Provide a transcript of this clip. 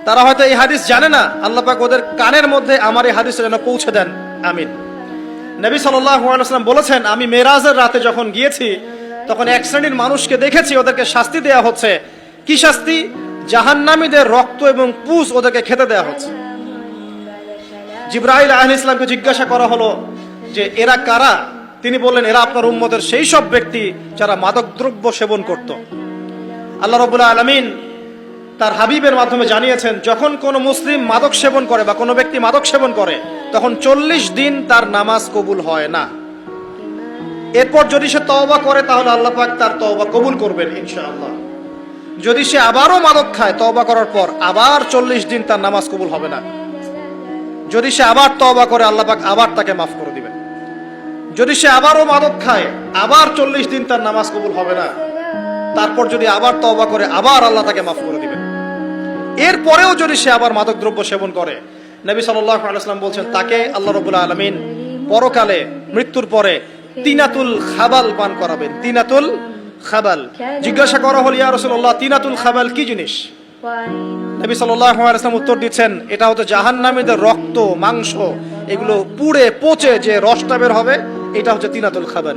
তারা হয়তো এই হাদিস জানে না, আল্লাহ পাক ওদের কানের মধ্যে আমার এই হাদিস যেন পৌঁছে দেন, আমিন। নবী সাল্লাল্লাহু আলাইহি ওয়াসাল্লাম বলেছেন, আমি মেরাজের রাতে যখন গিয়েছি তখন এক শ্রেণীর মানুষকে দেখেছি, ওদেরকে শাস্তি দেয়া হচ্ছে। কি শাস্তি? জাহান্নামীদের রক্ত এবং পুঁজ ওদেরকে খেতে দেয়া হচ্ছে। জিবরাইল আলাইহিস সালামকে জিজ্ঞাসা করা হলো যে এরা কারা? তিনি বললেন, এরা আপনার উম্মতের সেই সব ব্যক্তি যারা মাদকদ্রব্য সেবন করত। আল্লাহ রাব্বুল আলামিন তার হাবিবের মাধ্যমে জানিয়েছেন, যখন কোনো মুসলিম মাদক সেবন করে বা কোনো ব্যক্তি মাদক সেবন করে তখন 40 দিন তার নামাজ কবুল হয় না। এরপর যদি সে তওবা করে তাহলে আল্লাহ পাক তার তওবা কবুল করবেন ইনশাআল্লাহ। যদি সে আবারও মাদক খায় তওবা করার পর, আবার 40 দিন তার নামাজ কবুল হবে না। যদি সে আবার তওবা করে আল্লাহ পাক আবার তাকে মাফ করে দিবেন। যদি সে আবারও মাদক খায়, আবার 40 দিন তার নামাজ কবুল হবে না। তারপর যদি আবার তওবা করে, আবার আল্লাহ তাকে মাফ করে দিবেন। এরপরেও যদি সে আবার মাদকদ্রব্য সেবন করে, নবী সাল্লাল্লাহু আলাইহি ওয়াসাল্লাম বলছেন, তাকে আল্লাহ রাব্বুল আলামিন পরকালে মৃত্যুর পরে তিনাতুল খাবাল পান করাবেন। তিনাতুল খাবাল। জিজ্ঞাসা করা হল, ইয়া রাসূলুল্লাহ, তিনাতুল খাবাল কি জিনিস? নবী সাল্লাল্লাহু আলাইহি ওয়াসাল্লাম উত্তর দিচ্ছেন, এটা হচ্ছে জাহান্নামীদের রক্ত, মাংস, এগুলো পুড়ে পচে যে রসটা বের হবে, এটা হচ্ছে তিনাতুল খাবাল।